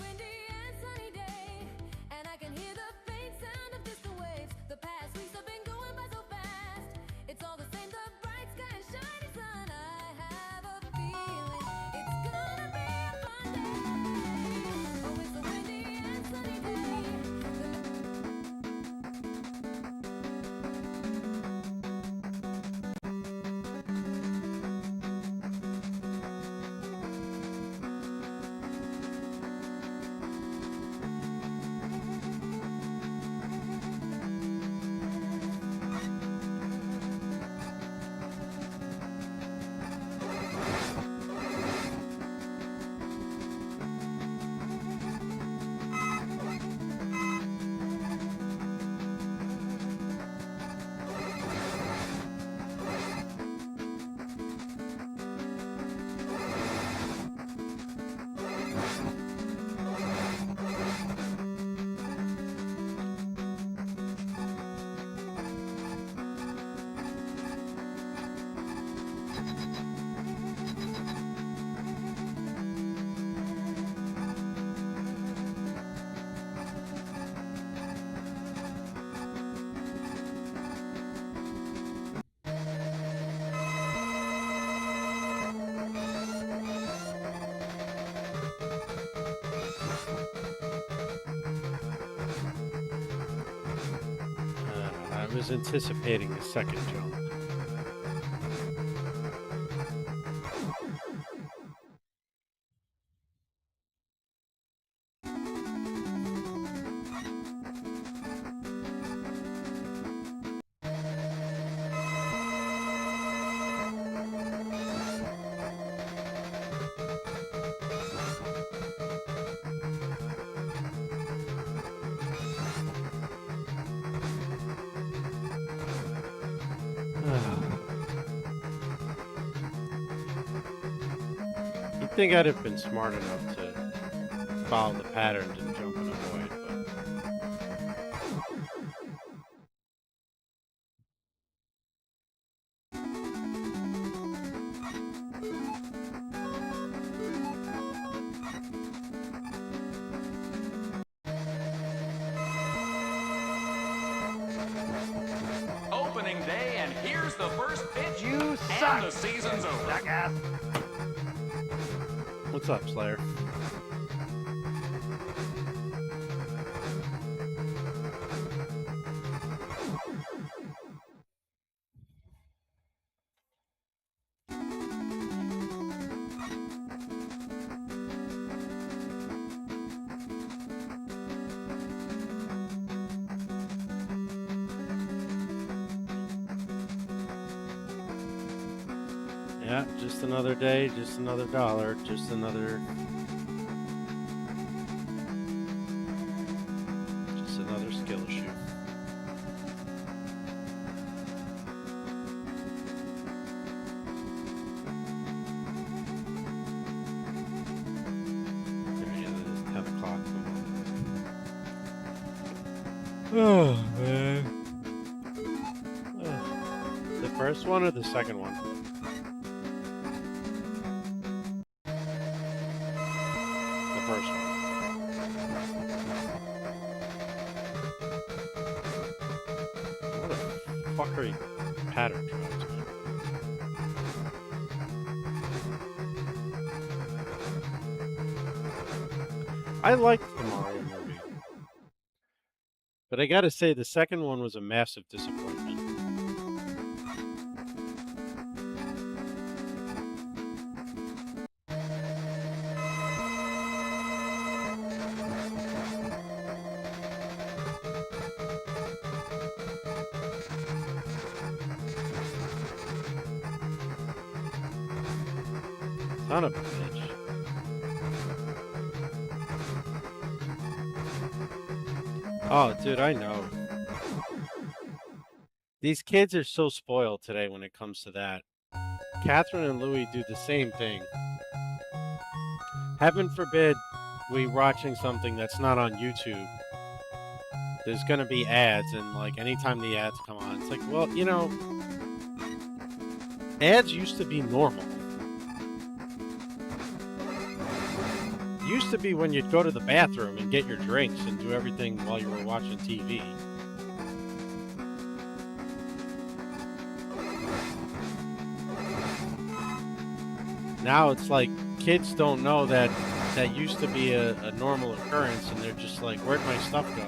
windy and sunny day, and I can hear the faint sound of distant waves. The past weeks have been going by so fast. It's all the same, the bright sky and shiny sun. I have a feeling it's gonna be a fun day. Oh, it's a windy and sunny day. I was anticipating a second jump. You'd think I'd have been smart enough to follow the patterns and jump and avoid, but Opening day, and here's the first pitch. You and suck, the season's over. jackass. what's up, Slayer? Yeah, just another day, just another dollar, just another skill issue. There it is, 10 o'clock. Oh, man. The first one or the second one? The first one. What a fuckery pattern drives, man. I liked the Mario movie, but I gotta say the second one was a massive disappointment. Son of a bitch. Oh, dude, I know. These kids are so spoiled today when it comes to that. Catherine and Louis do the same thing. Heaven forbid we watching something that's not on YouTube. There's gonna be ads, and like anytime the ads come on, it's like, well, you know, ads used to be normal. Used to be when you'd go to the bathroom and get your drinks and do everything while you were watching TV. Now it's like kids don't know that that used to be a normal occurrence, and they're just like, where'd my stuff go?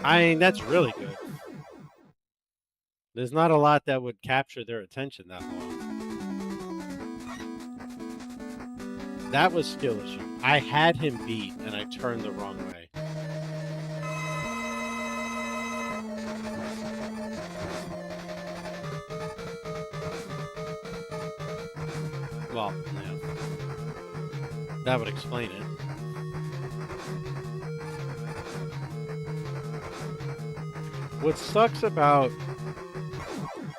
I mean, that's really good. There's not a lot that would capture their attention that long. That was skill issue. I had him beat, and I turned the wrong way. Well, yeah. That would explain it. What sucks about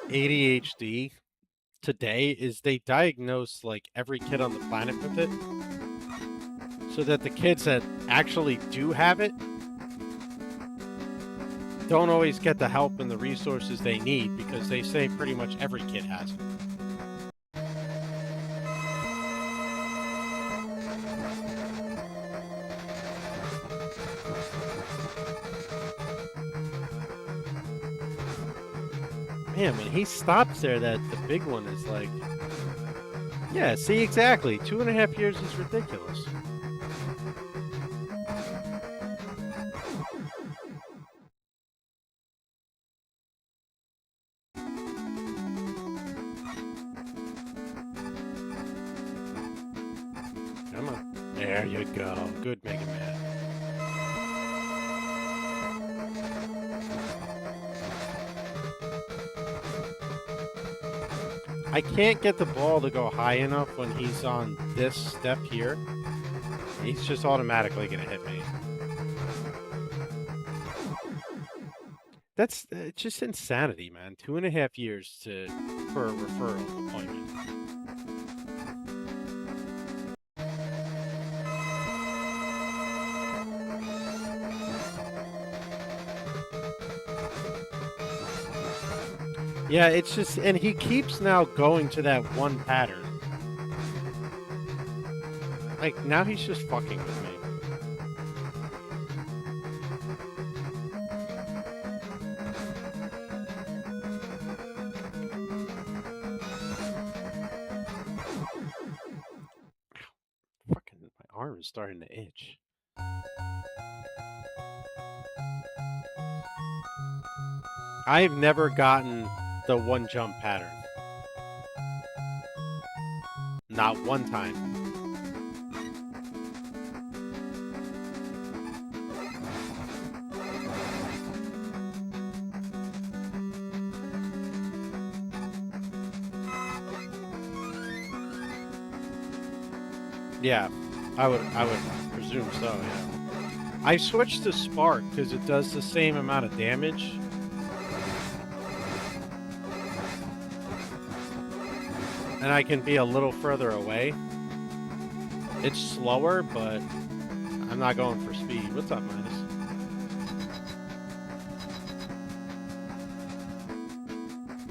ADHD today is they diagnose like every kid on the planet with it, so that the kids that actually do have it don't always get the help and the resources they need, because they say pretty much every kid has it. Man, when he stops there, that the big one is like, yeah, see, exactly. 2.5 years is ridiculous. Come on. There you go. Good Mega Man. I can't get the ball to go high enough when he's on this step here. He's just automatically going to hit me. That's just insanity, man. 2.5 years for a referral appointment. Yeah, it's just, and he keeps now going to that one pattern. Like, now he's just fucking with me. Fucking, my arm is starting to itch. I've never gotten the one jump pattern. Not one time. Yeah, I would presume so, yeah. I switched to Spark because it does the same amount of damage. And I can be a little further away. It's slower, but I'm not going for speed. What's up,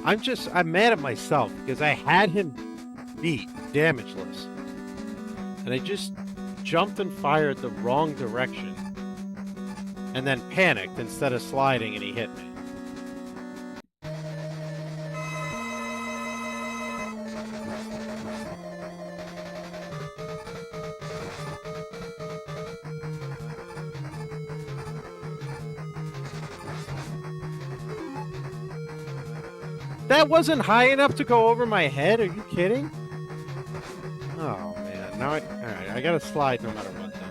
Minus? I'm mad at myself because I had him beat damageless. And I just jumped and fired the wrong direction. And then panicked instead of sliding, and he hit me. That wasn't high enough to go over my head? Are you kidding? Oh, man. Now alright, I gotta slide no matter what then.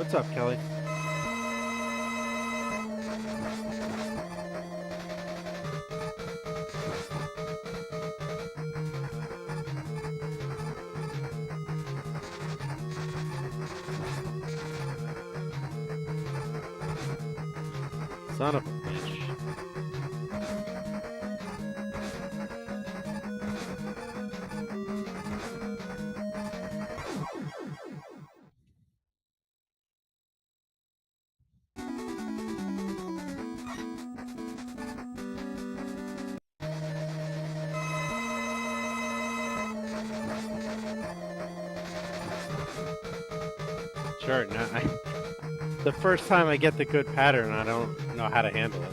What's up, Kelly? Son of a bitch. Sure, no, the first time I get the good pattern, I don't know how to handle it.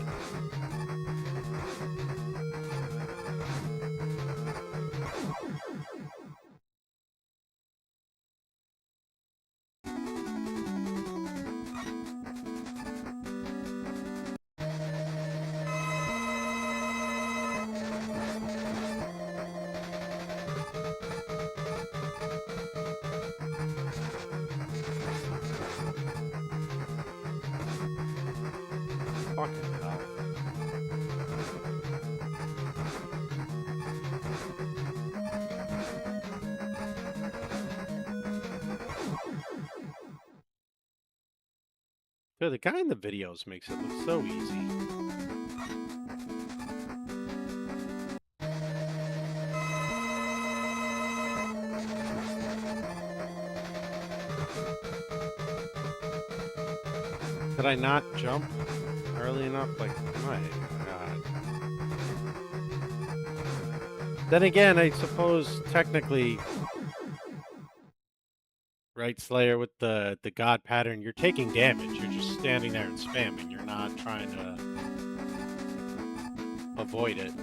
Fucking hell. Dude, the guy in the videos makes it look so easy. Did I not jump early enough? Like, my God. Then again, I suppose technically, right, Slayer, with the God pattern, you're taking damage. You're just standing there and spamming. You're not trying to avoid it.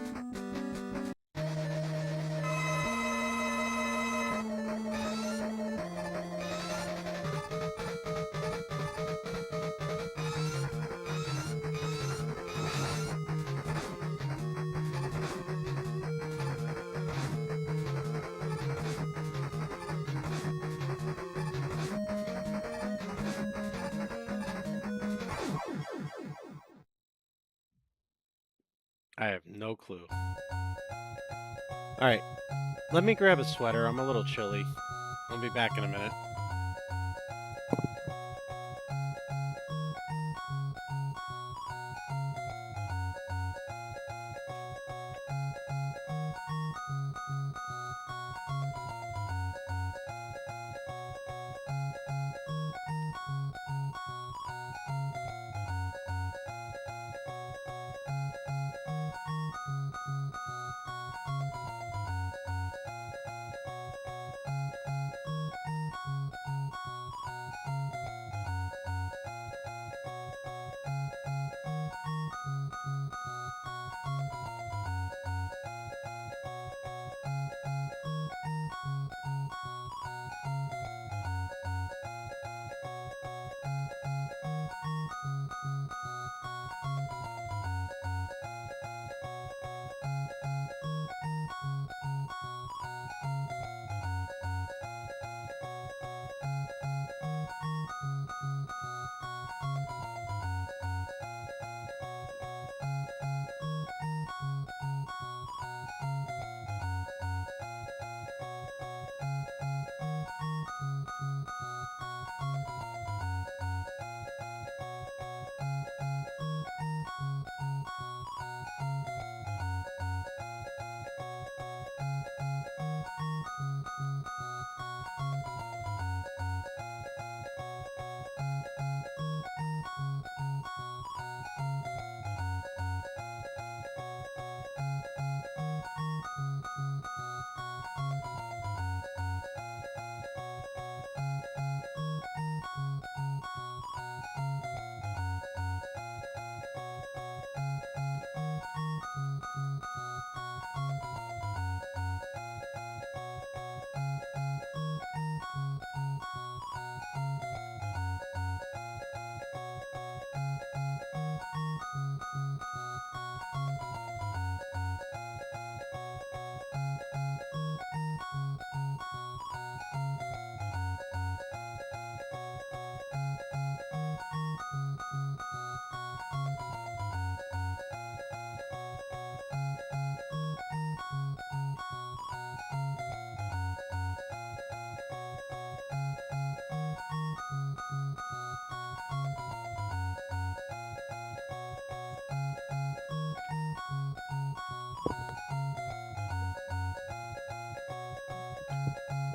I have no clue. Alright, let me grab a sweater. I'm a little chilly. I'll be back in a minute.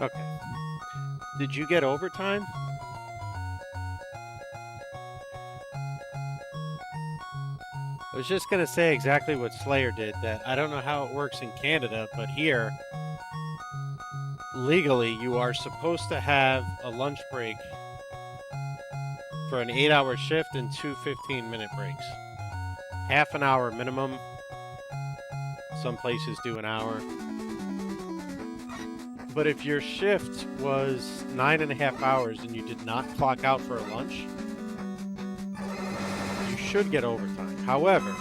Okay. Did you get overtime? I was just going to say exactly what Slayer did, that I don't know how it works in Canada, but here, legally, you are supposed to have a lunch break for an 8-hour shift and 2 15-minute breaks. Half an hour minimum. Some places do an hour. But if your shift was 9.5 hours and you did not clock out for a lunch, you should get overtime. However,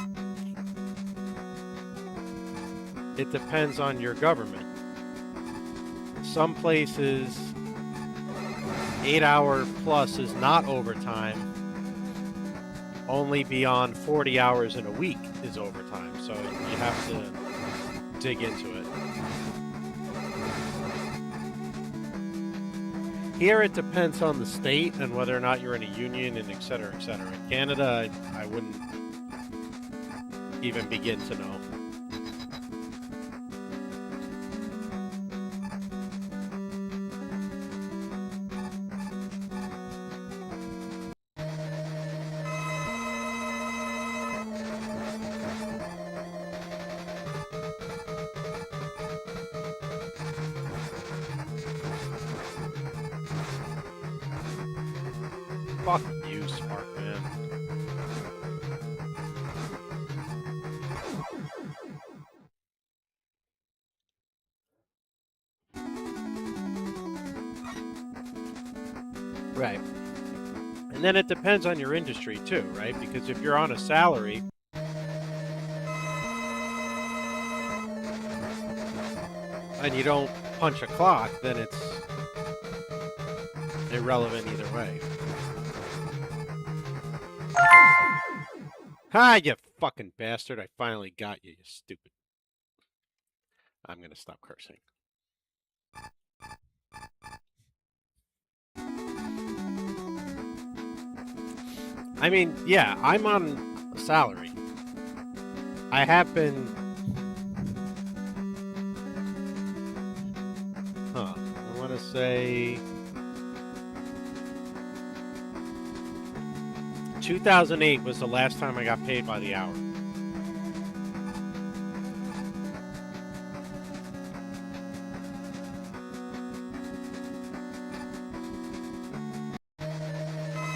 it depends on your government. Some places, 8-hour plus is not overtime. Only beyond 40 hours in a week is overtime. So you have to dig into it. Here it depends on the state and whether or not you're in a union and et cetera, et cetera. In Canada, I wouldn't even begin to know. Fuck you, smart man. Right. And then it depends on your industry too, right? Because if you're on a salary, and you don't punch a clock, then it's irrelevant either way. Ha, you fucking bastard. I finally got you, you stupid. I'm gonna stop cursing. I mean, yeah, I'm on a salary. I have been... I want to say... 2008 was the last time I got paid by the hour.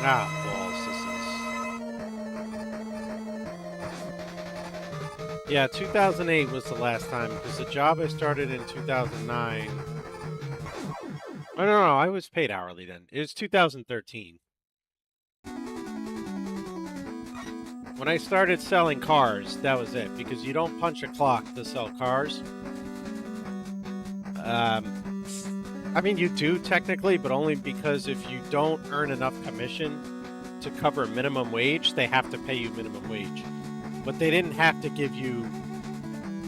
Ah, balls, this is... Yeah, 2008 was the last time, because the job I started in 2009... Oh, no, I was paid hourly then. It was 2013. When I started selling cars, that was it, because you don't punch a clock to sell cars. I mean, you do technically, but only because if you don't earn enough commission to cover minimum wage, they have to pay you minimum wage. But they didn't have to give you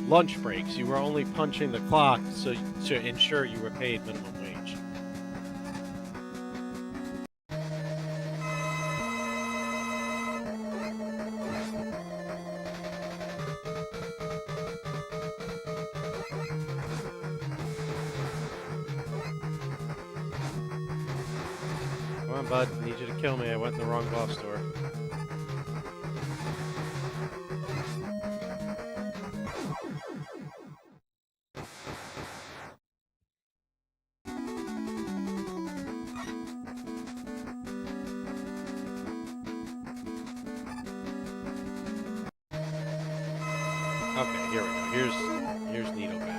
lunch breaks. You were only punching the clock so to ensure you were paid minimum wage. Come on, bud. I need you to kill me. I went in the wrong golf store. Okay, here we go. Here's Needle Guy.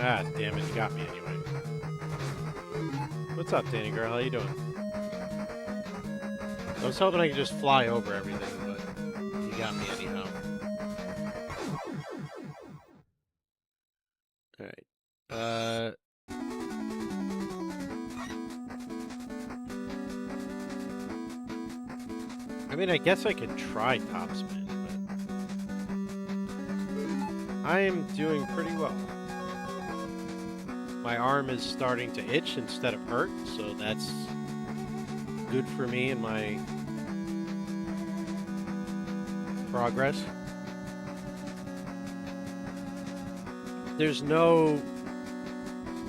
Ah, damn it, you got me anyway. What's up, Danny girl? How you doing? I was hoping I could just fly over everything, but you got me anyhow. Alright. I mean, I guess I could try topspin, but I am doing pretty well. My arm is starting to itch instead of hurt, so that's good for me in my progress. There's no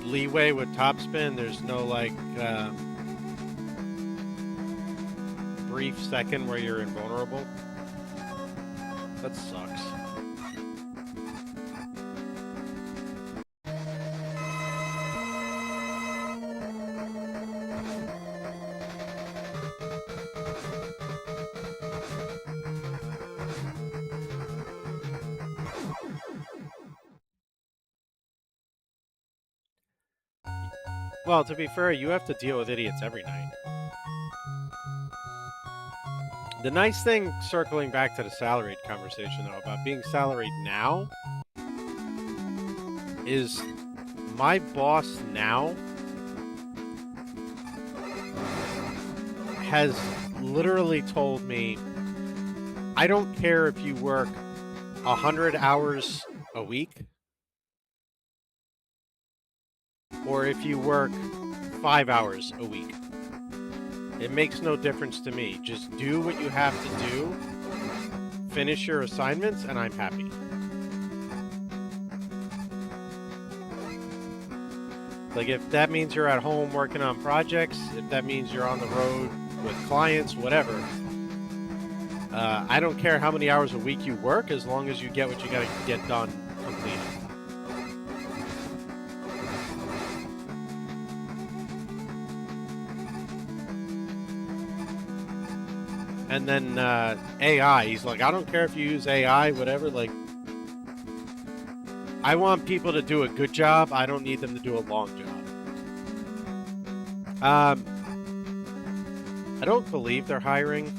leeway with topspin. There's no like brief second where you're invulnerable. That sucks. Well, to be fair, you have to deal with idiots every night. The nice thing, circling back to the salaried conversation, though, about being salaried now, is my boss now has literally told me, I don't care if you work 100 hours a week, or if you work 5 hours a week. It makes no difference to me. Just do what you have to do, finish your assignments, and I'm happy. Like, if that means you're at home working on projects, if that means you're on the road with clients, whatever, I don't care how many hours a week you work, as long as you get what you gotta get done completed. And then AI, he's like, I don't care if you use AI, whatever. Like, I want people to do a good job. I don't need them to do a long job. I don't believe they're hiring.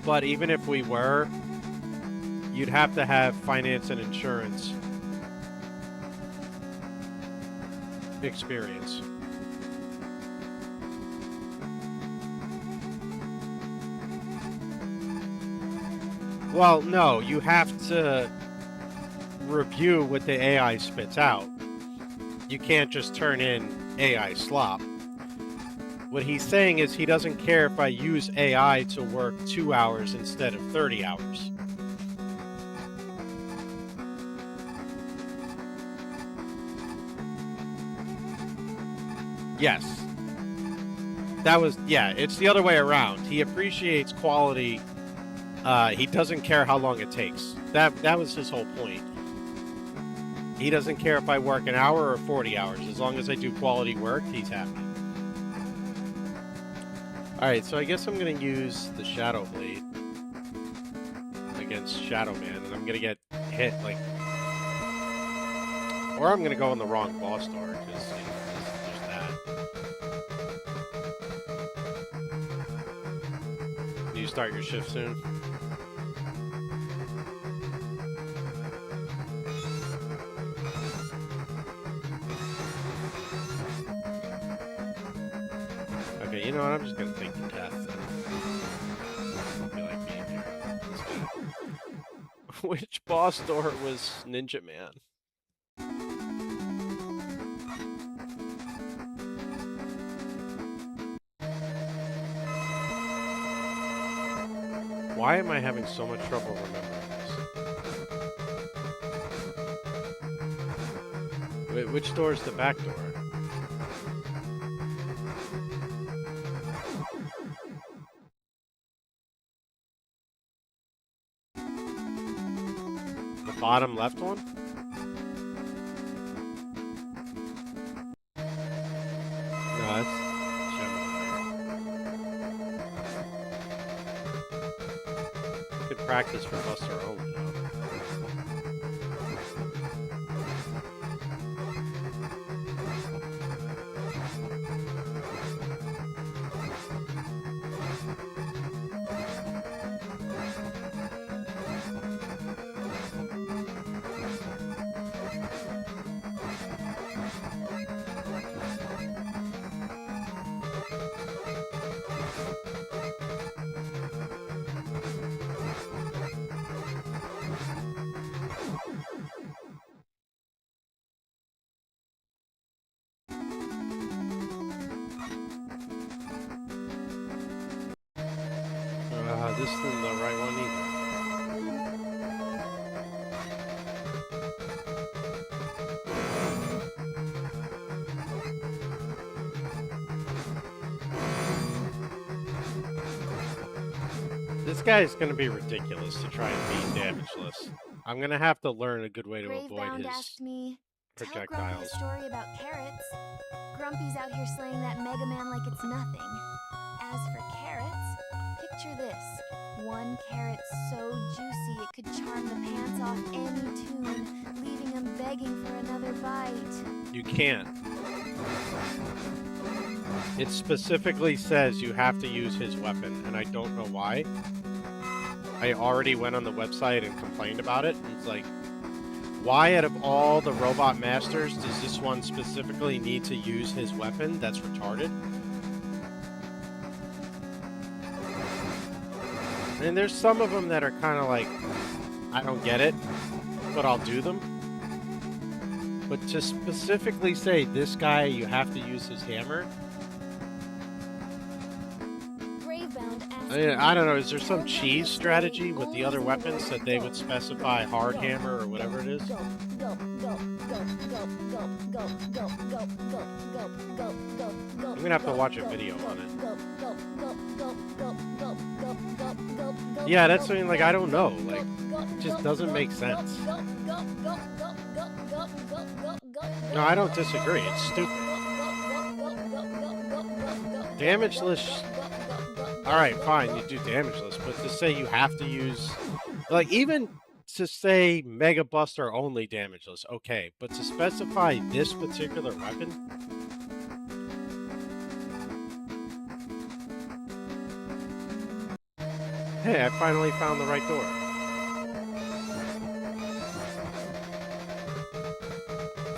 But even if we were, you'd have to have finance and insurance experience. Well, no, you have to review what the AI spits out. You can't just turn in AI slop. What he's saying is he doesn't care if I use AI to work 2 hours instead of 30 hours. Yes. That was, yeah, it's the other way around. He appreciates quality. He doesn't care how long it takes. That was his whole point. He doesn't care if I work an hour or 40 hours. As long as I do quality work, he's happy. Alright, so I guess I'm going to use the Shadow Blade against Shadow Man, and I'm going to get hit, like... Or I'm going to go on the wrong boss door, because there's that. Can you start your shift soon? Okay, you know what? I'm just gonna take the death. I feel like being here. Which boss door was Ninja Man? Why am I having so much trouble remembering this? Wait, which door is the back door? The bottom left one? No, that's Gemini. Good practice for Buster only, though. this isn't the right one either. This guy is going to be ridiculous to try and beat damageless. I'm going to have to learn a good way to avoid Gravebound his asked me, tell Grumpy projectiles. a story about carrots. Grumpy's out here slaying that Mega Man like it's nothing. As for carrots, picture this. One carrot so juicy it could charm the pants off any tune, leaving him begging for another bite. You can't. It specifically says you have to use his weapon, and I don't know why. I already went on the website and complained about it. It's like, why out of all the robot masters does this one specifically need to use his weapon? That's retarded. And there's some of them that are kind of like, I don't get it, but I'll do them. But to specifically say this guy, you have to use his hammer. Gravebound asked I mean, me, I don't know. Is there some tell cheese Grumpy a strategy story with the only other in weapons that they go, would specify hard hammer or whatever it is? Go, go, go, go, go, go, go, go, go, go, go, go, go, go. I'm gonna have to watch a video on it. Yeah, that's I mean, like I don't know. Like, it just doesn't make sense. No, I don't disagree. It's stupid. Damageless. All right, fine, you do damageless, but to say you have to use, like, even to say Mega Buster only damageless, okay, but to specify this particular weapon. Hey, I finally found the right door.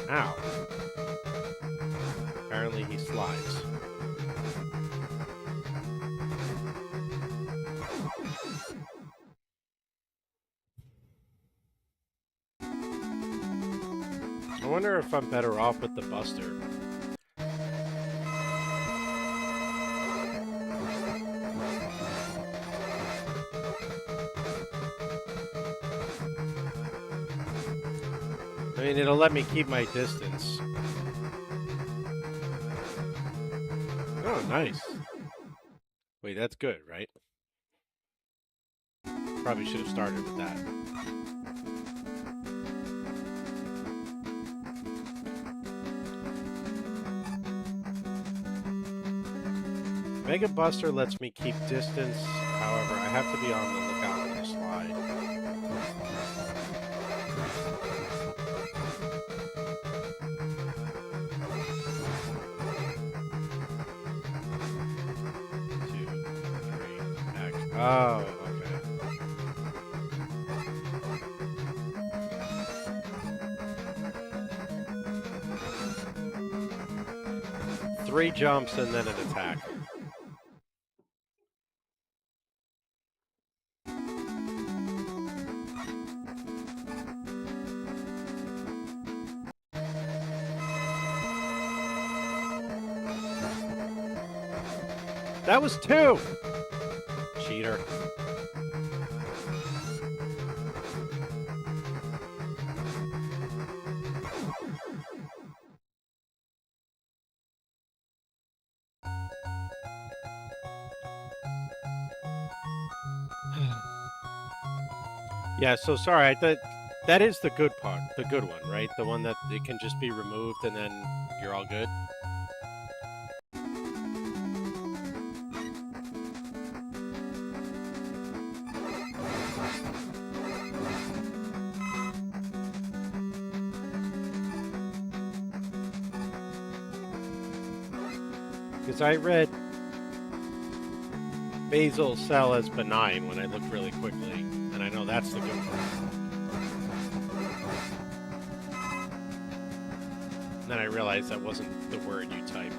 Ow. Apparently he slides. I wonder if I'm better off with the Buster. I mean, it'll let me keep my distance. Oh, nice. Wait, that's good, right? Probably should have started with that. Mega Buster lets me keep distance, however, I have to be on the lookout for the slide. Two, three, action. Oh, okay. 3 jumps and then an attack. That was 2! Cheater. Yeah, so sorry, I thought that is the good part, the good one, right? The one that it can just be removed and then you're all good. Because I read basal cell as benign when I looked really quickly, and I know that's the good one. And then I realized that wasn't the word you typed.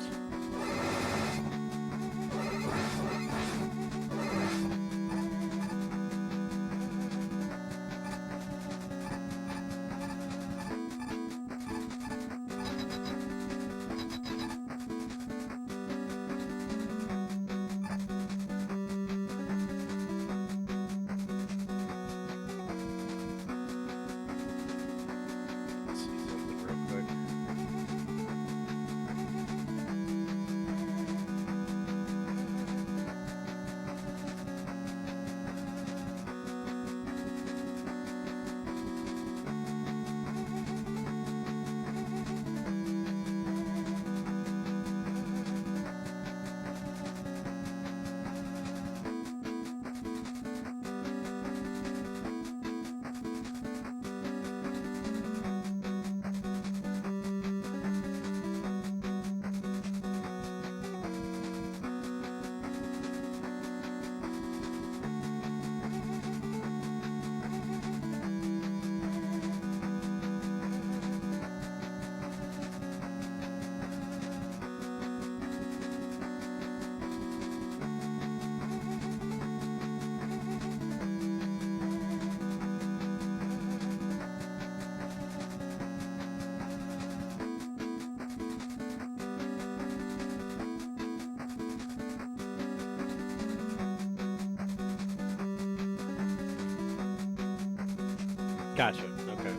Gotcha. Okay.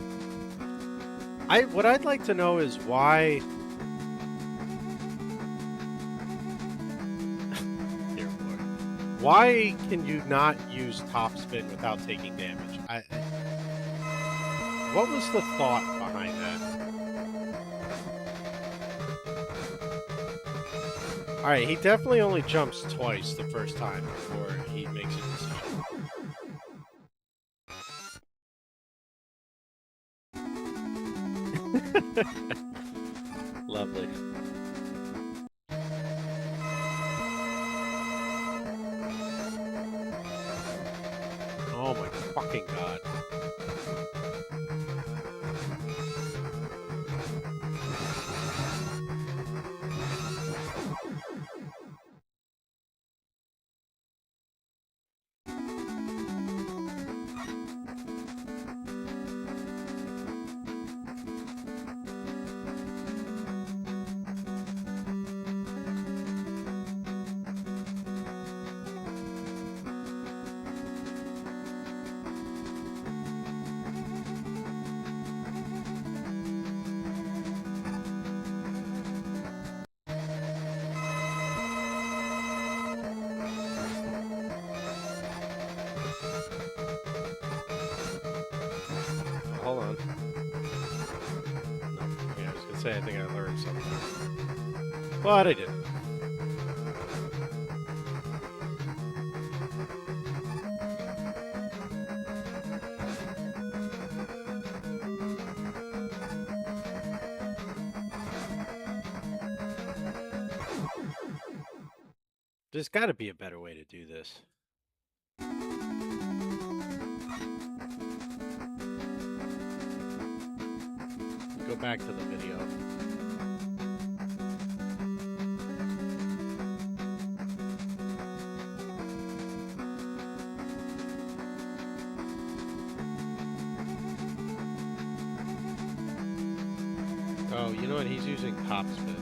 What I'd like to know is why. Dear Lord. Why can you not use top spin without taking damage? What was the thought behind that? All right, he definitely only jumps twice the first time before he makes a decision. Lovely. Oh my fucking god. Hold on. No, yeah, I was gonna say I think I learned something. But I didn't. There's got to be a better way to do this. Go back to the video. Oh, you know what? He's using top spin.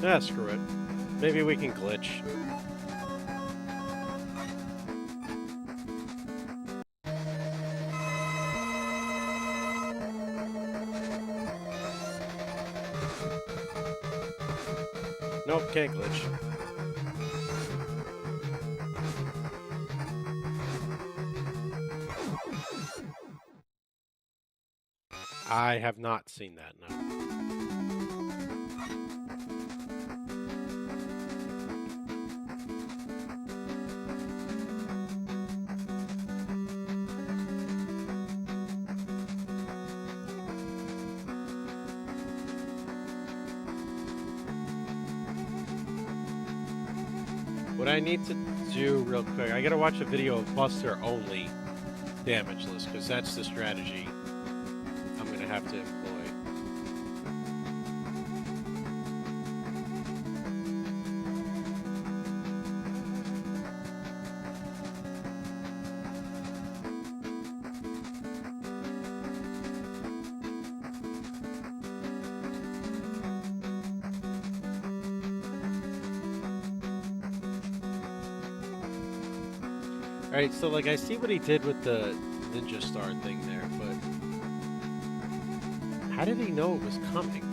Ah, screw it. Maybe we can glitch. Nope, can't glitch. I have not seen that, no. What I need to do real quick, I gotta watch a video of Buster only damageless, because that's the strategy I'm gonna have to employ. Alright, so like I see what he did with the Ninja Star thing there, but how did he know it was coming?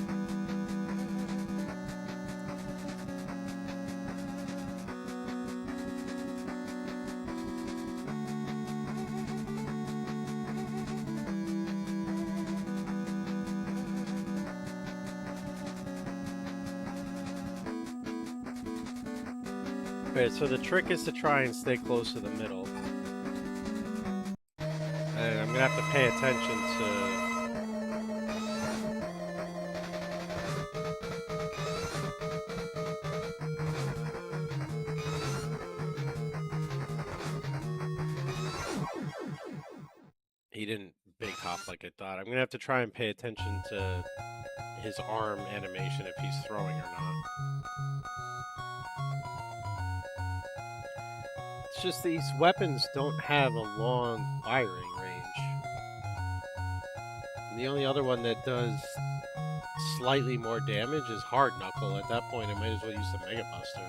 Okay, so the trick is to try and stay close to the middle. And I'm gonna have to pay attention to... He didn't big hop like I thought. I'm gonna have to try and pay attention to his arm animation if he's throwing or not. It's just these weapons don't have a long firing range. And the only other one that does slightly more damage is Hard Knuckle. At that point, I might as well use the Mega Buster.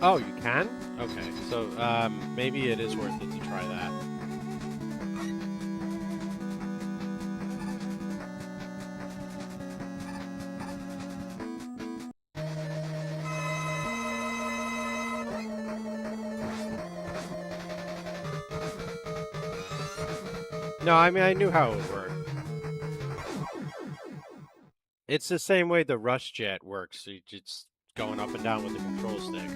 Oh, you can? Okay, so maybe it is worth it to try that. No, I mean, I knew how it would work. It's the same way the Rush Jet works. You just going up and down with the control stick.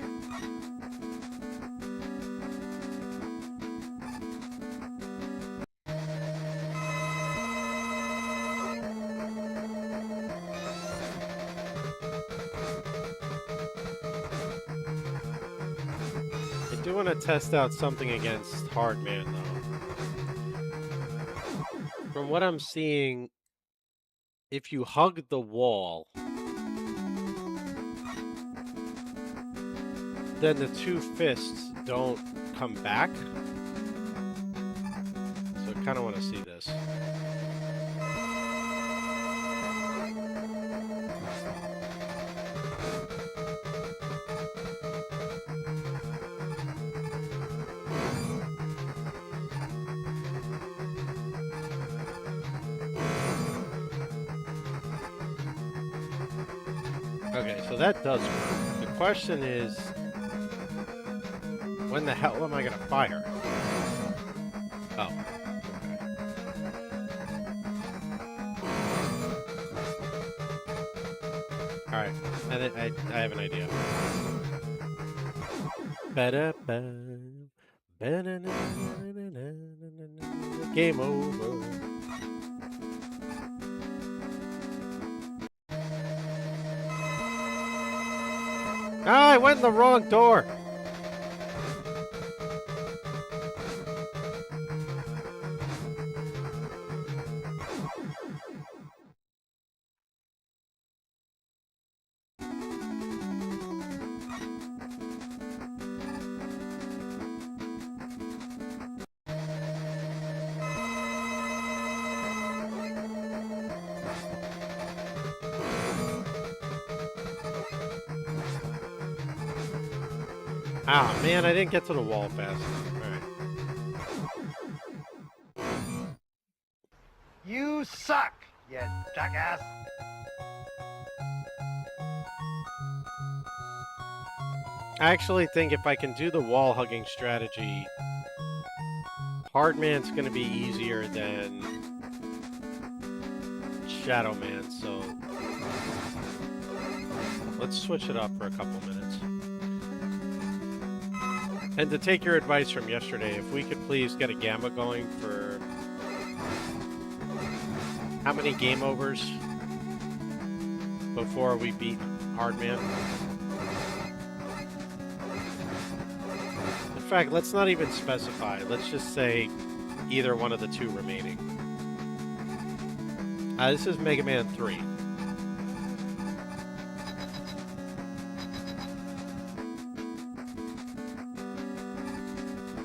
I do want to test out something against Hardman, though. From what I'm seeing, if you hug the wall, then the two fists don't come back. So I kind of want to see this. Okay, so that does work. The question is, when the hell am I going to fire? Oh, okay. Alright, and I have an idea. Game over. Ah, I went in the wrong door. Ah, man, I didn't get to the wall fast enough. All right. You suck, you jackass. I actually think if I can do the wall hugging strategy, Hardman's going to be easier than Shadow Man, so let's switch it up for a couple minutes. And to take your advice from yesterday, if we could please get a gamma going for how many game overs before we beat Hardman? In fact, let's not even specify. Let's just say either one of the two remaining. This is Mega Man 3.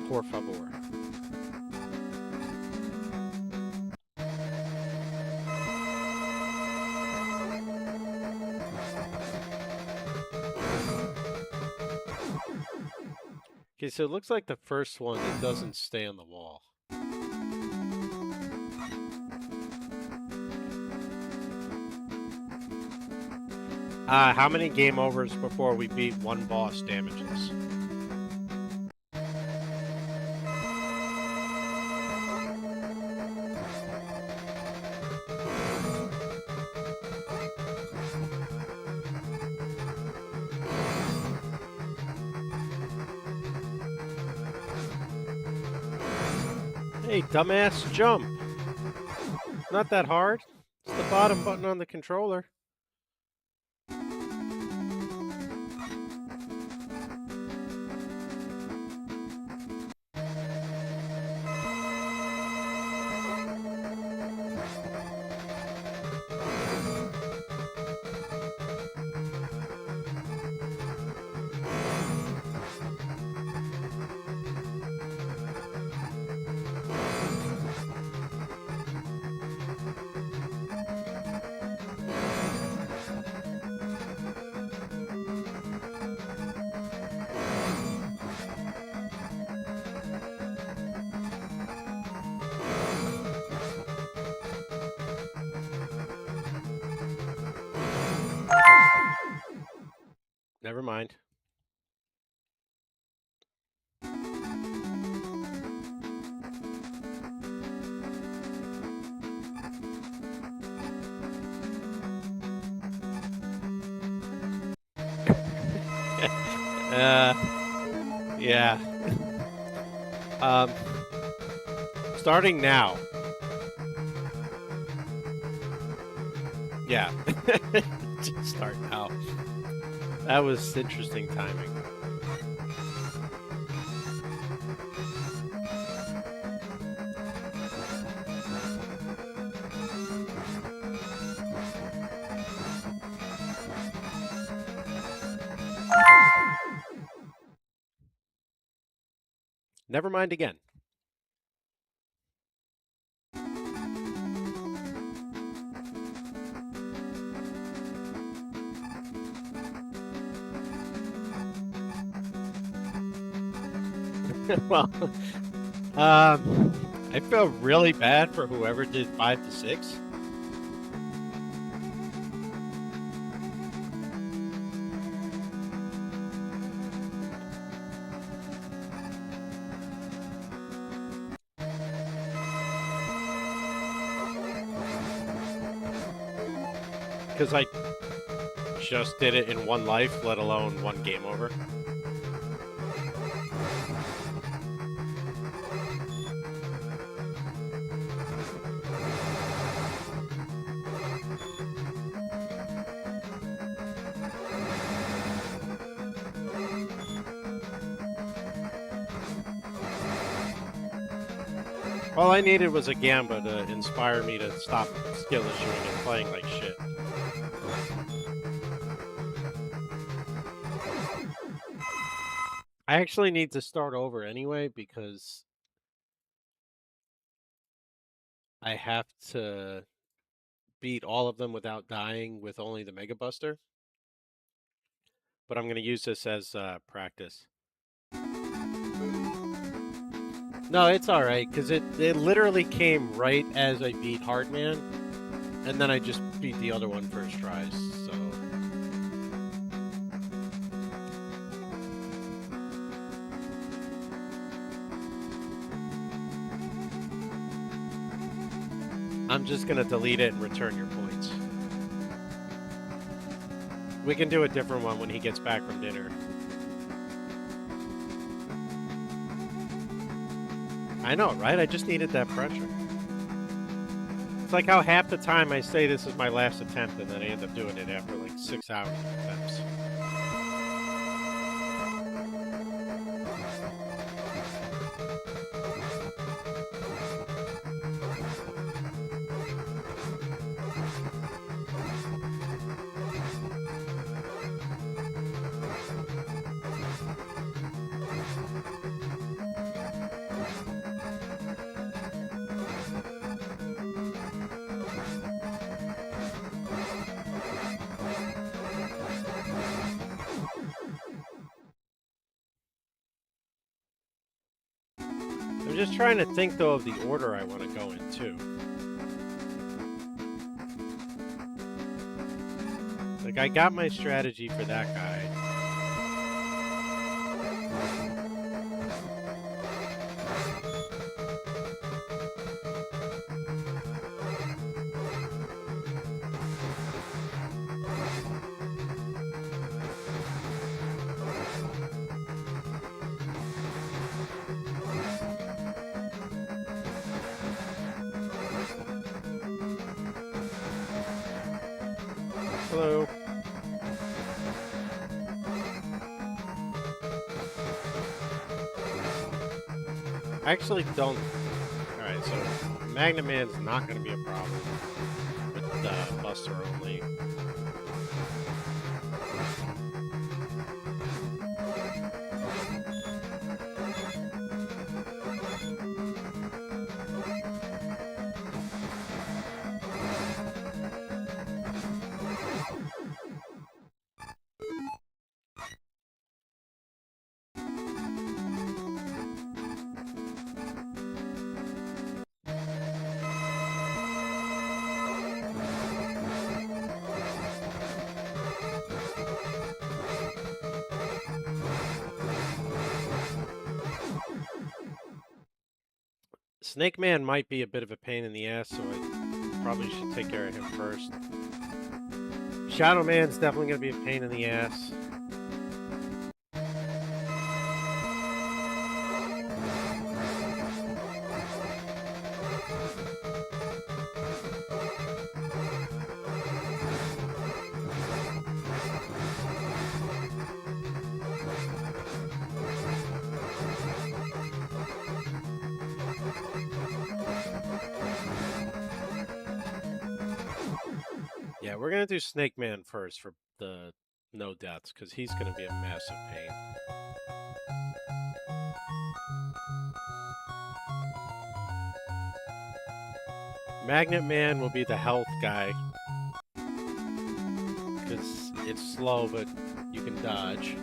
Por favor. Okay, so it looks like the first one, it doesn't stay on the wall. How many game overs before we beat one boss damageless? Hey, dumbass, jump. Not that hard. It's the bottom button on the controller. Never mind. Yeah. Starting now. Yeah. Just start now. That was interesting timing. Never mind again. Well, I feel really bad for whoever did 5 to 6. Because I just did it in one life, let alone one game over. All I needed was a Gamba to inspire me to stop skill issuing and playing like shit. I actually need to start over anyway because I have to beat all of them without dying with only the Mega Buster. But I'm going to use this as practice. No, it's alright, because it literally came right as I beat Hardman, and then I just beat the other one first tries, so... I'm just going to delete it and return your points. We can do a different one when he gets back from dinner. I know, right? I just needed that pressure. It's like how half the time I say this is my last attempt, and then I end up doing it after like 6 hours of attempts. I'm just trying to think, though, of the order I want to go in, too. Like, I got my strategy for that guy. Hello. I actually don't. Alright, so Magnet Man's not going to be a problem with Buster only. Snake Man might be a bit of a pain in the ass, so I probably should take care of him first. Shadow Man's definitely going to be a pain in the ass. Yeah, we're gonna do Snake Man first for the no deaths, because he's gonna be a massive pain. Magnet Man will be the health guy, because it's slow, but you can dodge.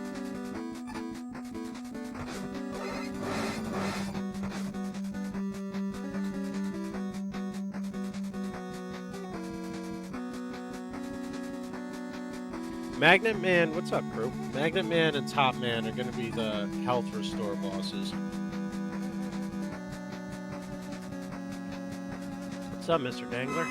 Magnet Man, what's up, crew? Magnet Man and Top Man are going to be the health restore bosses. What's up, Mr. Dangler?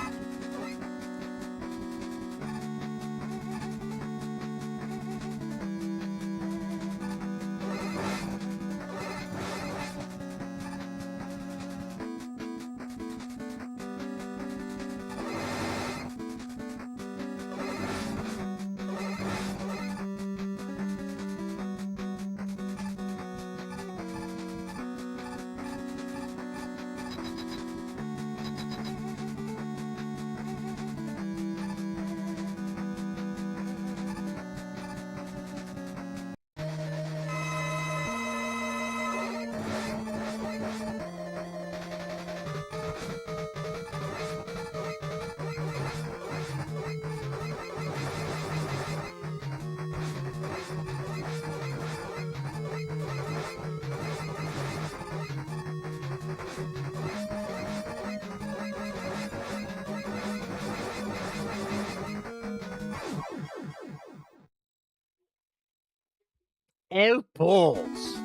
Oh, balls.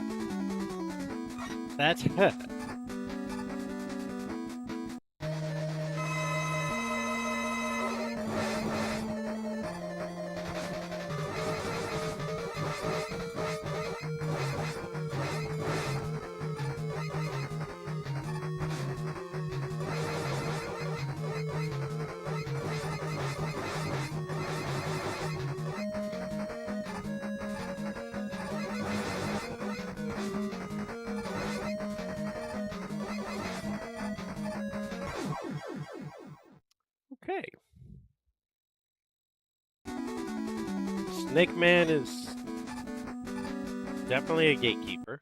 That's her. Okay. Snake Man is definitely a gatekeeper.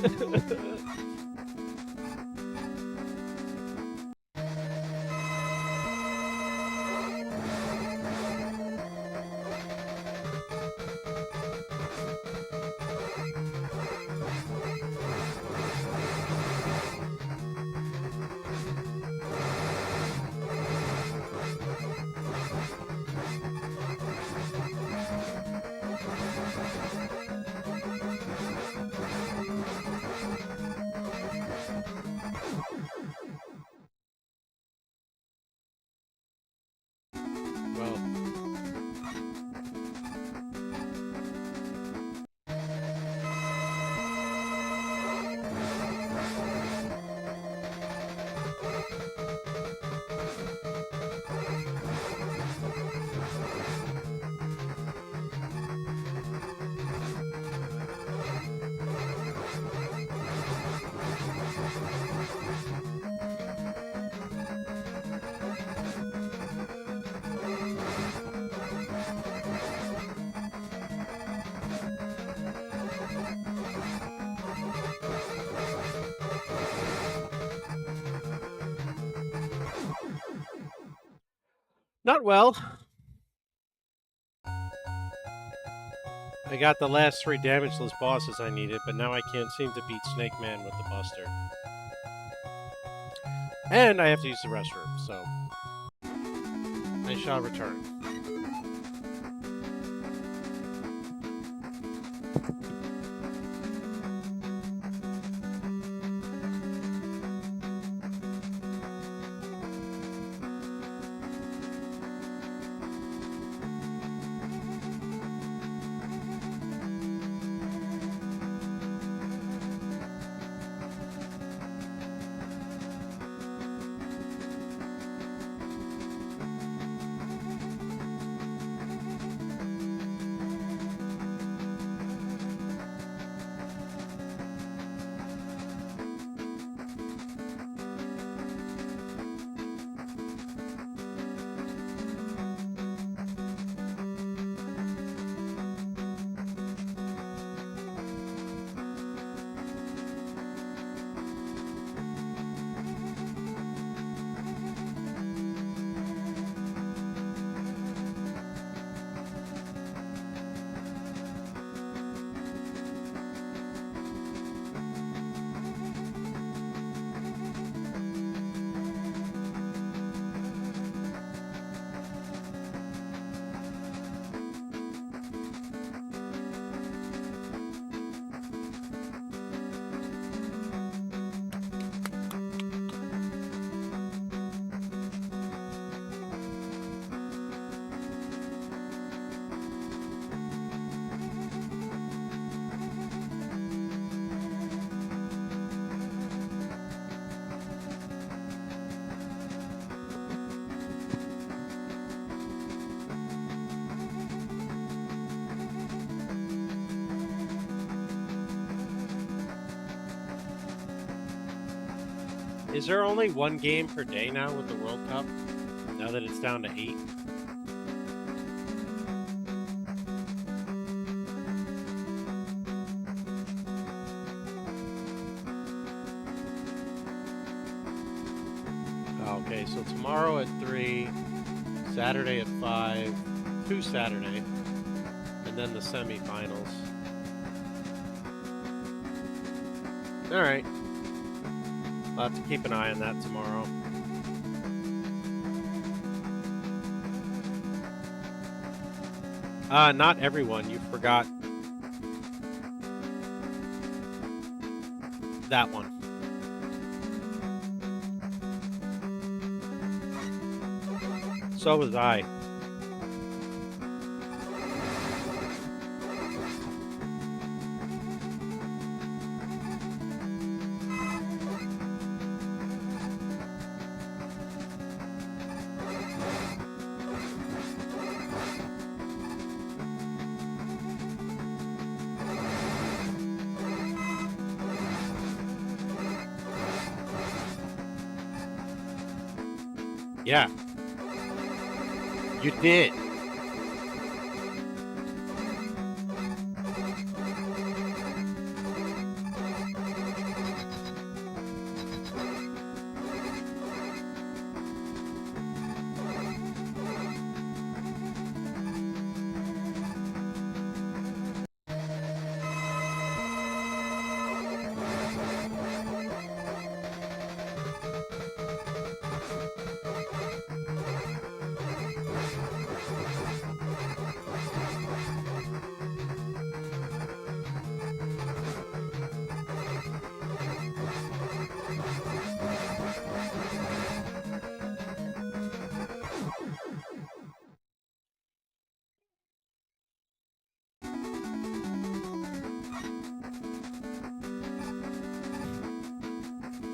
Well, not well. I got the last 3 damageless bosses I needed, but now I can't seem to beat Snake Man with the Buster. And I have to use the restroom, so I shall return. Is there only 1 game per day now with the World Cup? Now that it's down to 8? Okay, so tomorrow at 3, Saturday at 5, 2 Saturday, and then the semifinals. Alright. I'll have to keep an eye on that tomorrow. Not everyone. You forgot that one. So was I. Yeah. You did.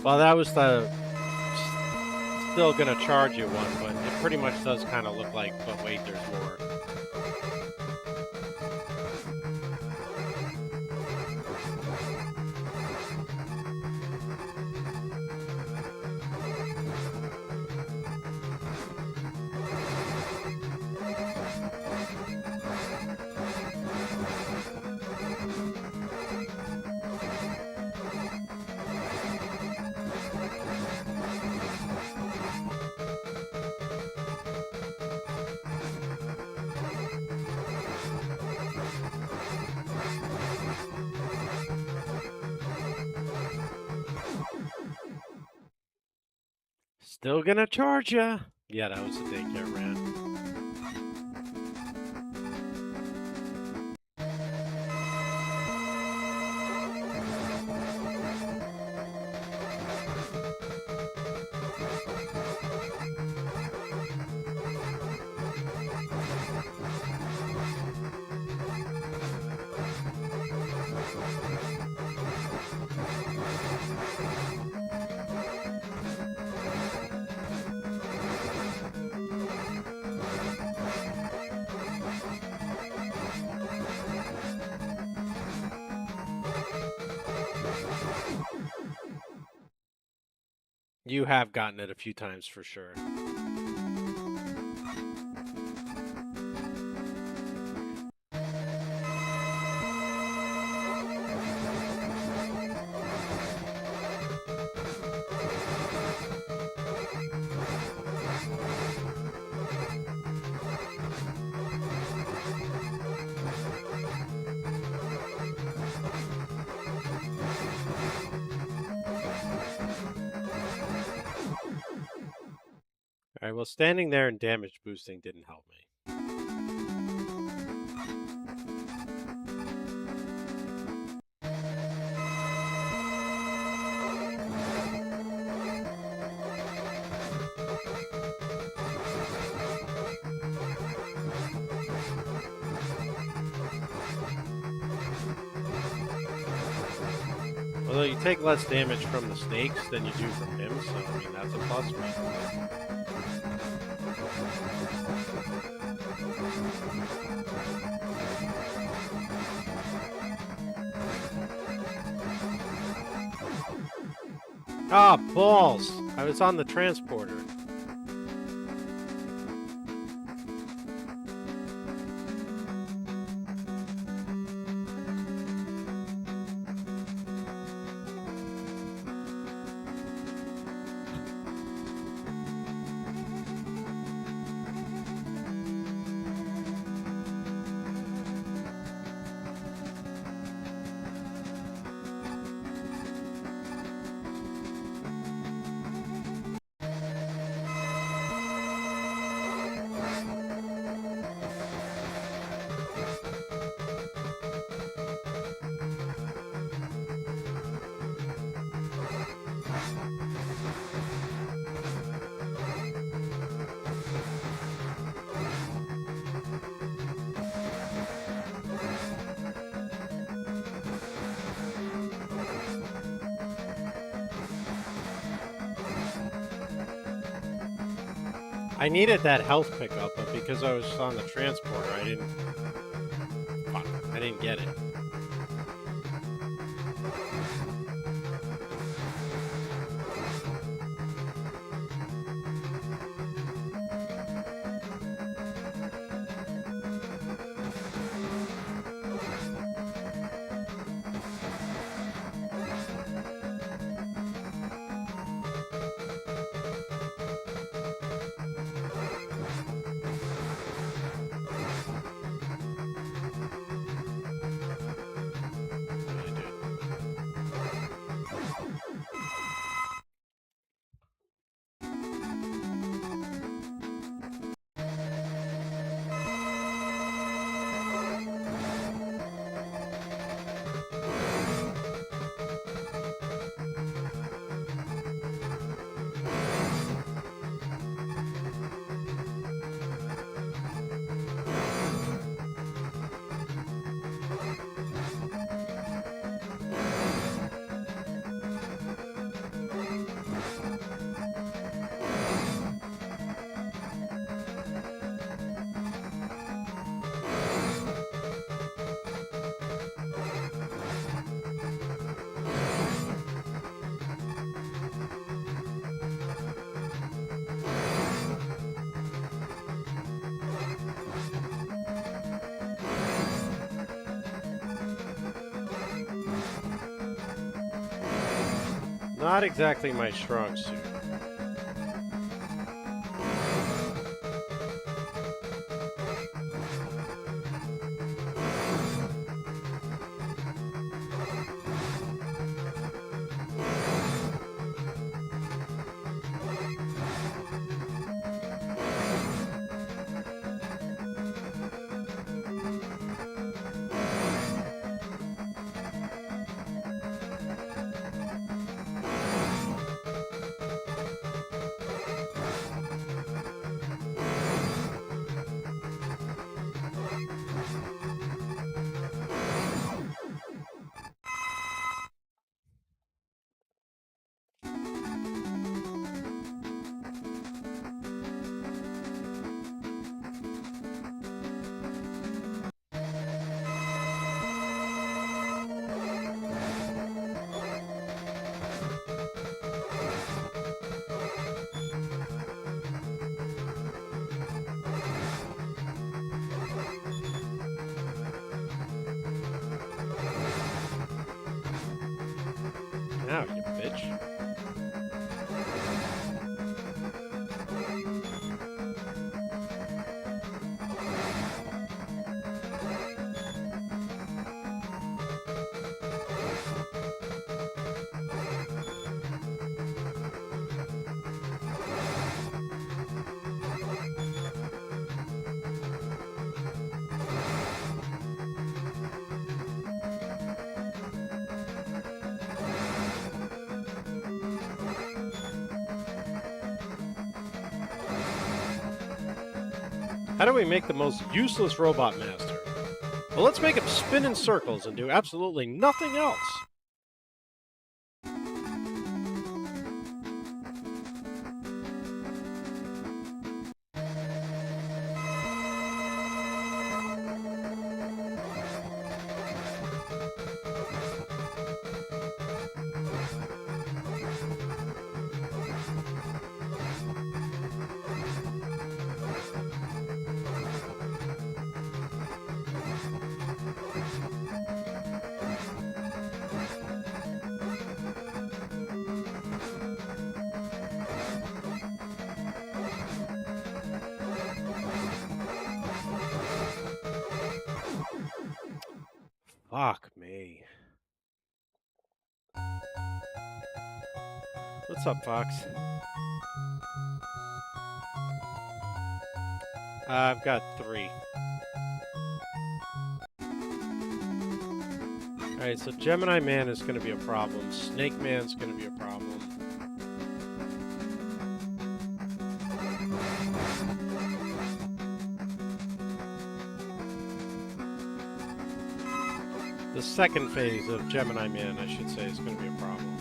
Well, that was the still gonna charge you one, but it pretty much does kind of look like, but wait, there's more. Still gonna charge ya. Yeah, that was a daycare rant. You have gotten it a few times for sure. Alright, well, standing there and damage boosting didn't help me. Although you take less damage from the snakes than you do from him, so I mean that's a plus for you. Ah, balls! I was on the transporter. I needed that health pickup, but because I was on the transporter, I didn't. Fuck, I didn't get it. I did. not exactly my strong suit. Now, you bitch. How do we make the most useless robot master? Well, let's make him spin in circles and do absolutely nothing else. Fuck me. What's up, Fox? I've got 3. Alright, so Gemini Man is going to be a problem. Snake Man's going to be a problem. The second phase of Gemini Man, I should say, is going to be a problem.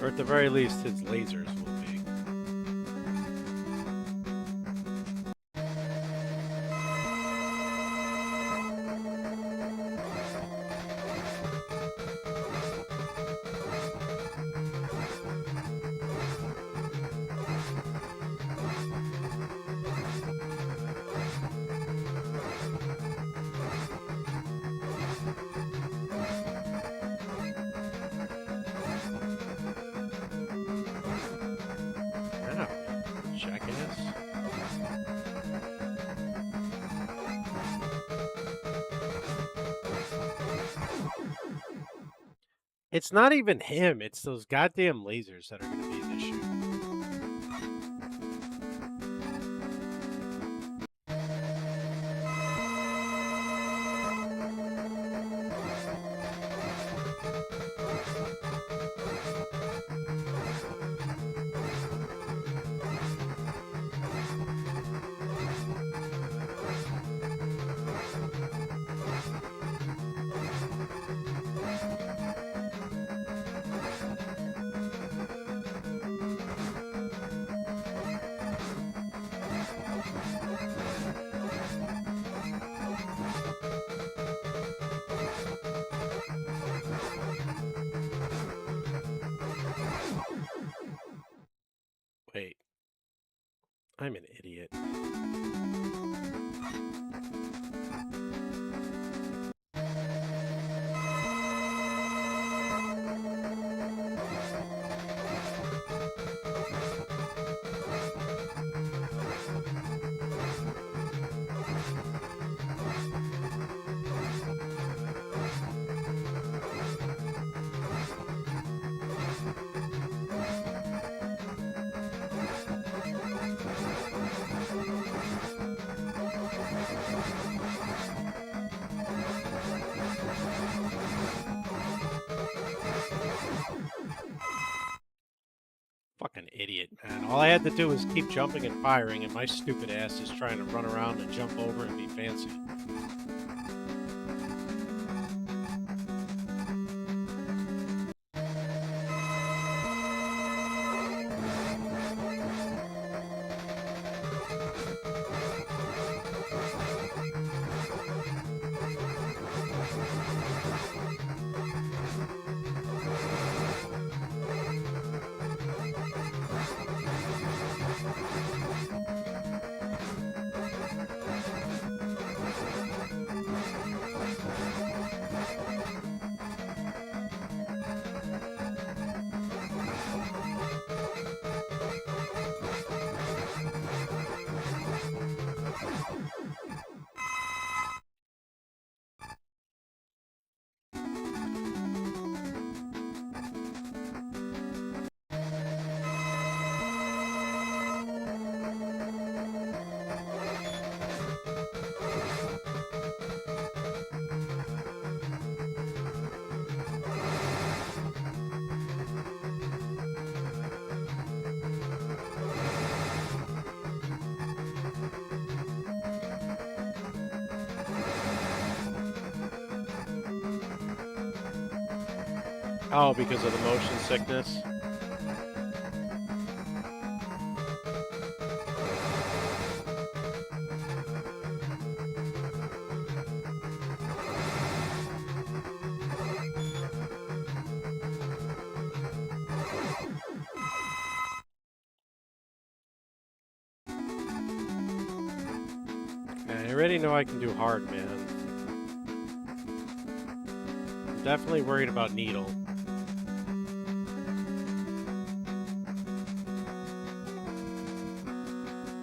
Or at the very least, his lasers will be. Jackass. It's not even him, it's those goddamn lasers that are going to be an issue. I'm an idiot. Fucking idiot, man. All I had to do was keep jumping and firing, and my stupid ass is trying to run around and jump over and be fancy. Oh, because of the motion sickness? I already know I can do hard, man. I'm definitely worried about Needle.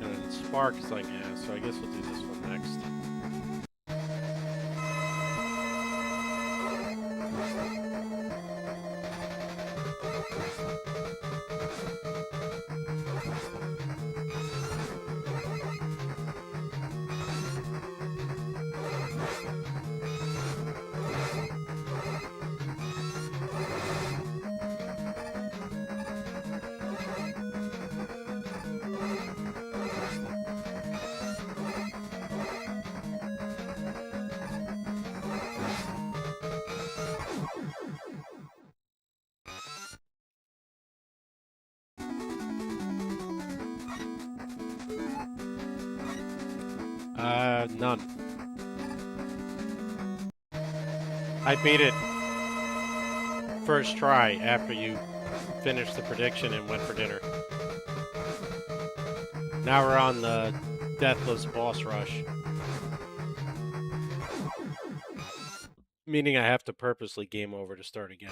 And Spark's like, yeah, so I guess we'll do this one next. None. I beat it first try after you finished the prediction and went for dinner. Now we're on the Deathless Boss Rush. Meaning I have to purposely game over to start again.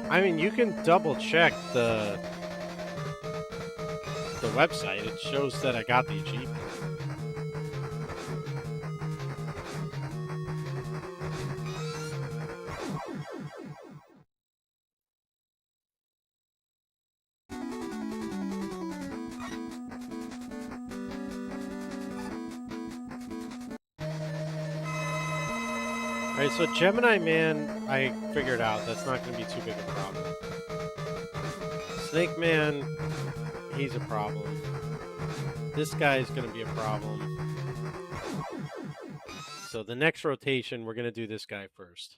I mean, you can double check the website. It shows that I got the achievement. Alright, so Gemini Man, I figured out that's not going to be too big a problem. Snake Man, he's a problem. This guy's going to be a problem. So the next rotation, we're going to do this guy first.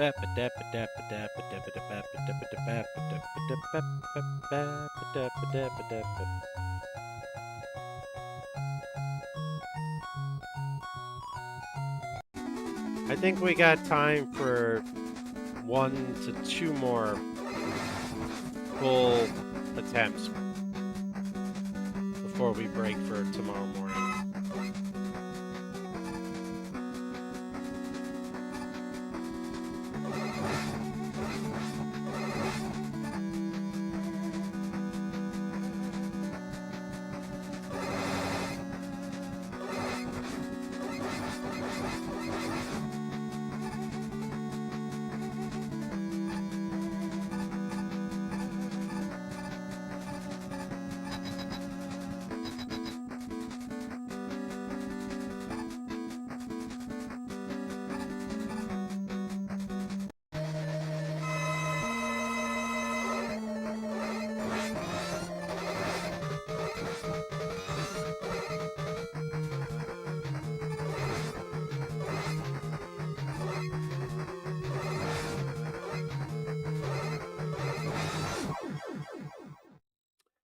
I think we got time for 1 to 2 more full attempts before we break for tomorrow morning.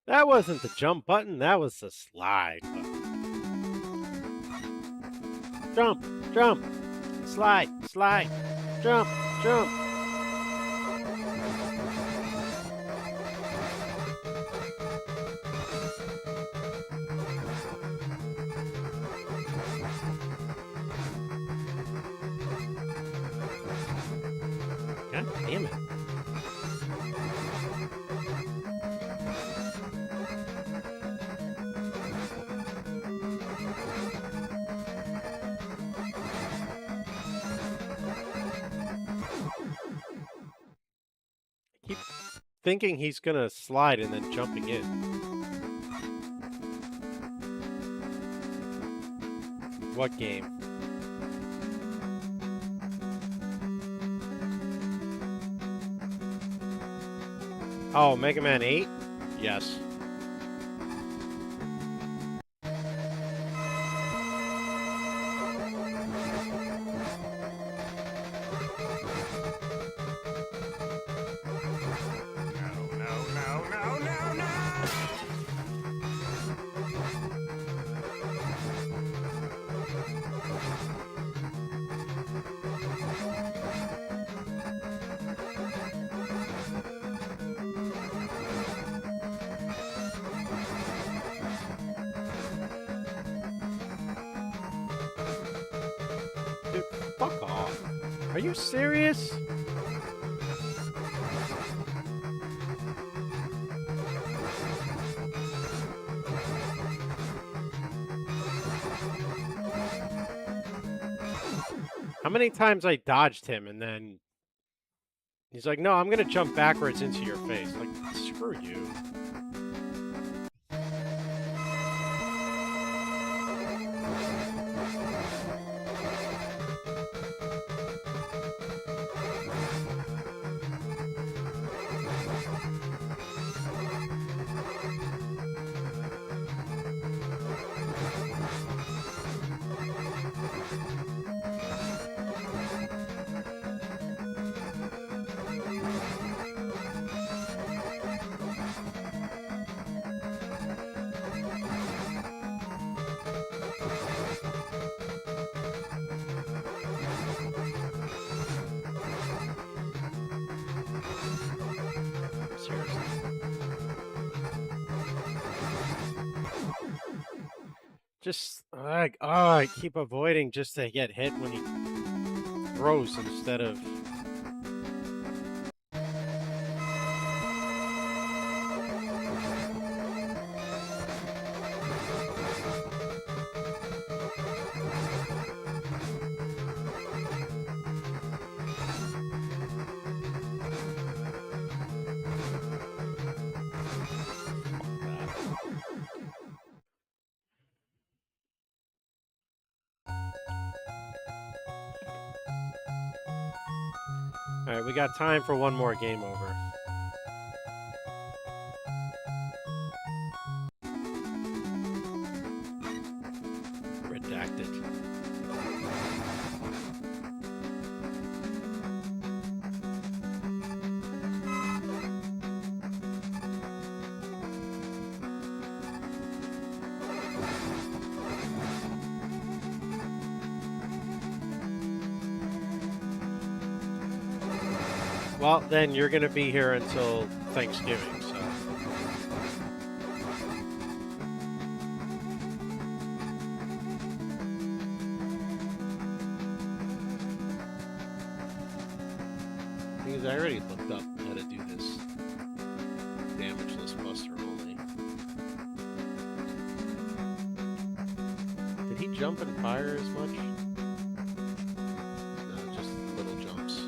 That wasn't the jump button, that was the slide button. Jump, jump, slide, slide, jump, jump. God damn it. Keep thinking he's gonna slide and then jumping in. What game? Oh, Mega Man 8? Yes. Dude, fuck off. Are you serious? How many times I dodged him and then he's like, no, I'm gonna jump backwards into your face. Like, screw you. Seriously. Just, I keep avoiding just to get hit when he throws instead of... Alright, we got time for one more game over. Redacted. Well, then you're gonna be here until Thanksgiving, so. Because I already looked up how to do this damageless buster only. Did he jump and fire as much? No, just little jumps.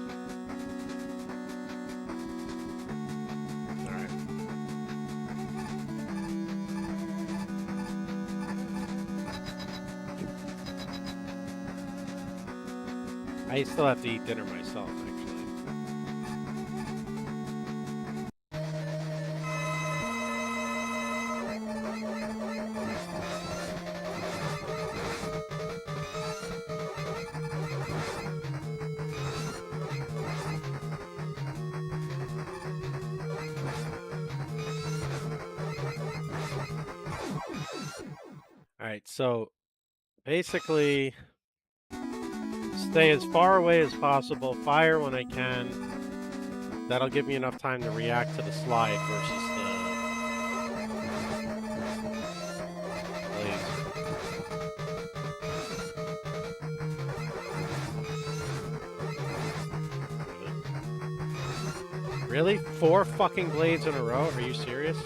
Alright. I still have to eat dinner myself, actually. Alright, so basically stay as far away as possible, fire when I can. That'll give me enough time to react to the slide versus the blades. Really? 4 fucking blades in a row? Are you serious?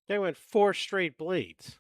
They went 4 straight blades.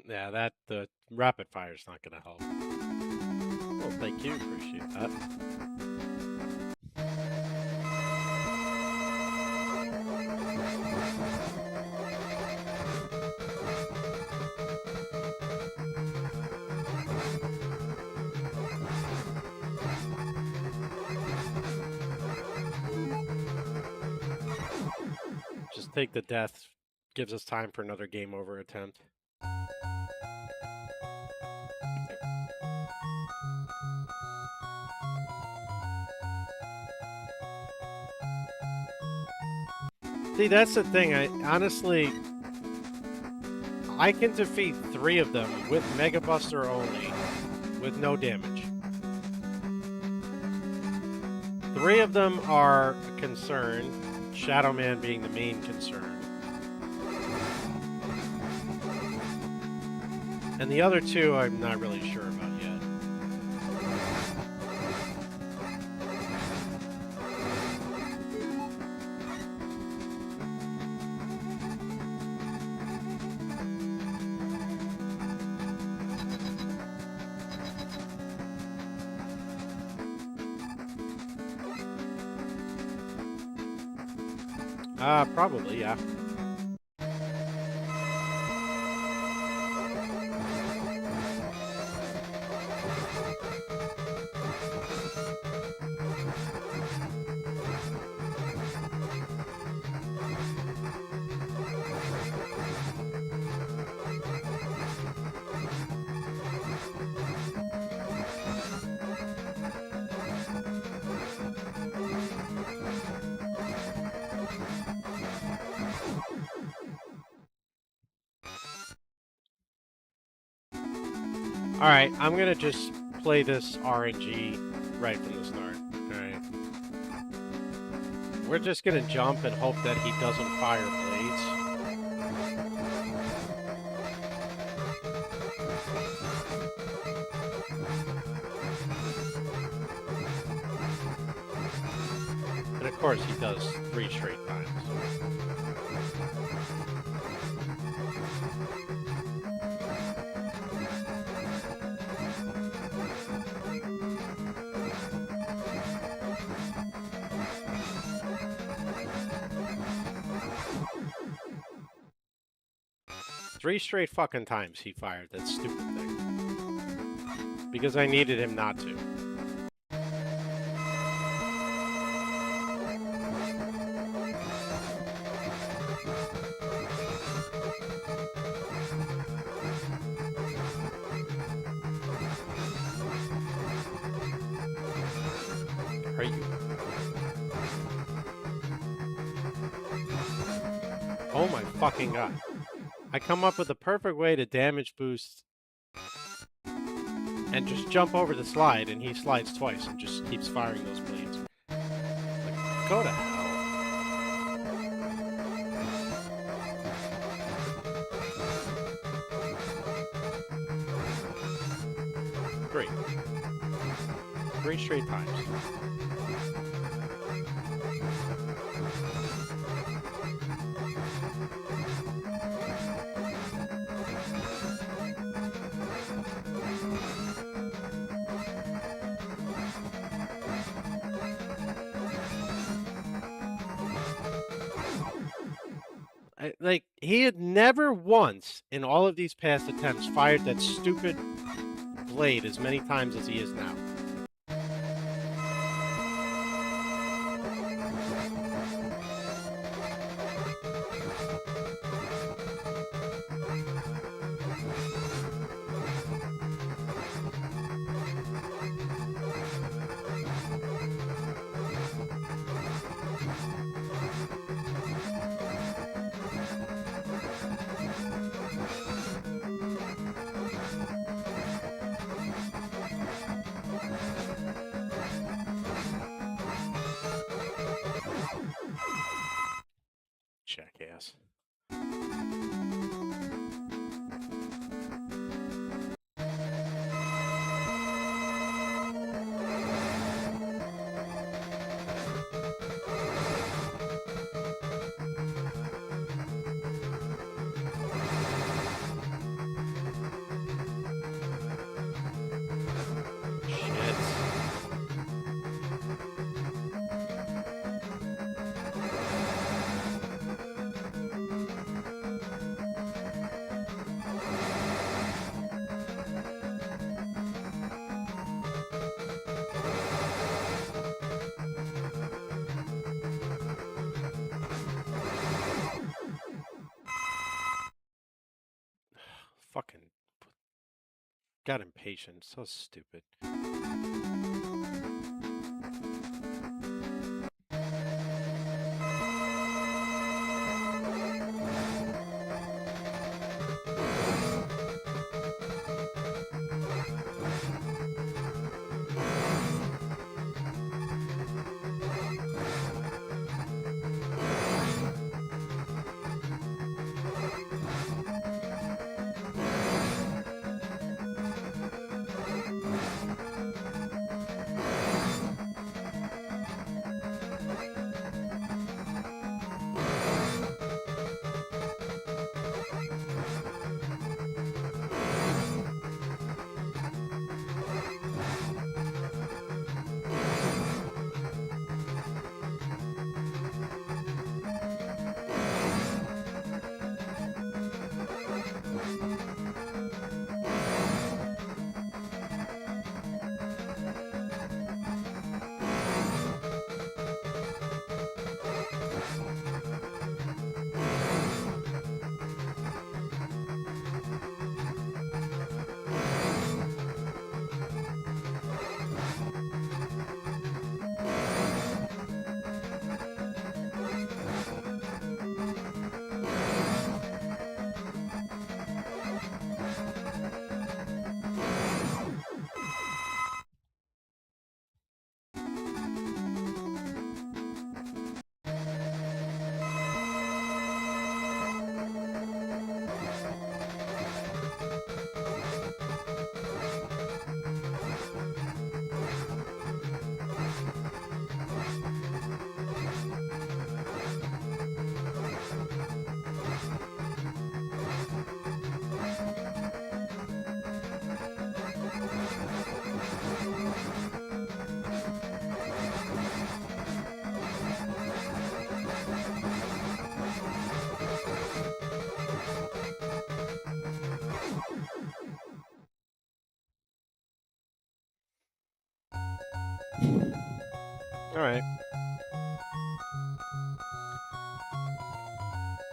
Yeah, the rapid fire is not going to help. Well, thank you. Appreciate that. Just take the death. Gives us time for another game over attempt. See, that's the thing. I can defeat 3 of them with Mega Buster only, with no damage. 3 of them are a concern, Shadow Man being the main concern. And the other 2 I'm not really sure about yet. Probably, yeah. Alright, I'm gonna just play this RNG right from the start. Alright. We're just gonna jump and hope that he doesn't fire blades. And of course he does 3 straight times. Three straight fucking times he fired that stupid thing. Because I needed him not to. Are you? Oh my fucking god. I come up with the perfect way to damage boost and just jump over the slide, and he slides twice and just keeps firing those blades. Like, go to hell. Great. 3 straight times. Like, he had never once in all of these past attempts fired that stupid blade as many times as he is now. Jackass. Fucking got impatient. So stupid. Alright.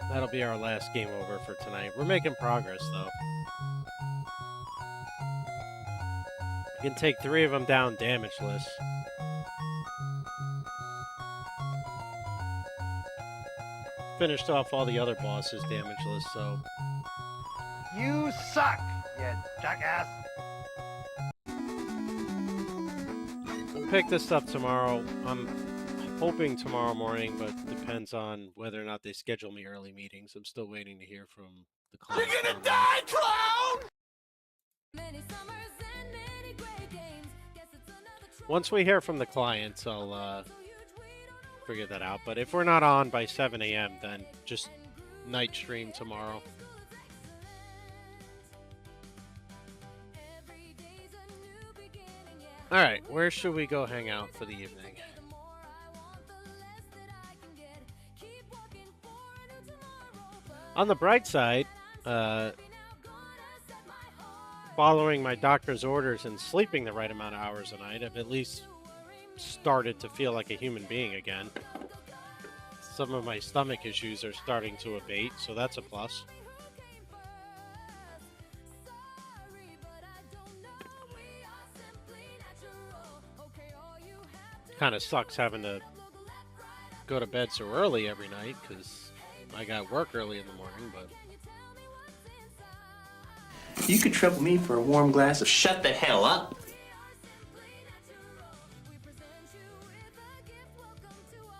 That'll be our last game over for tonight. We're making progress, though. We can take 3 of them down damageless. Finished off all the other bosses damageless, so... You suck, you jackass. We'll pick this up tomorrow. I'm hoping tomorrow morning, but depends on whether or not they schedule me early meetings. I'm still waiting to hear from the client. You're gonna die, clown! Many summers and many great games. Guess it's another try. Once we hear from the clients, I'll figure that out. But if we're not on by 7 a.m., then just night stream tomorrow. Every day's a new beginning, yeah. All right, where should we go hang out for the evening? The more I want, the less that I can get. Keep working for a new tomorrow, but On the bright side, now gonna set my heart following my doctor's orders and sleeping the right amount of hours a night, I've at least started to feel like a human being again. Some of my stomach issues are starting to abate, so that's a plus. who came first. Sorry, but I don't know. We are simply natural. Okay, all you have to Kind of sucks having to go to bed so early every night because I got work early in the morning, but You could trouble me for a warm glass of shut the hell up. we present you with a gift. Welcome to our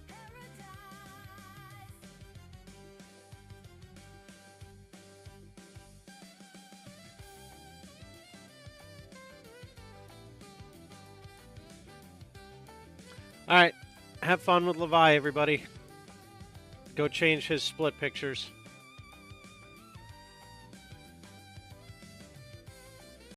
paradise. all right. Have fun with Levi, everybody. Go change his split pictures.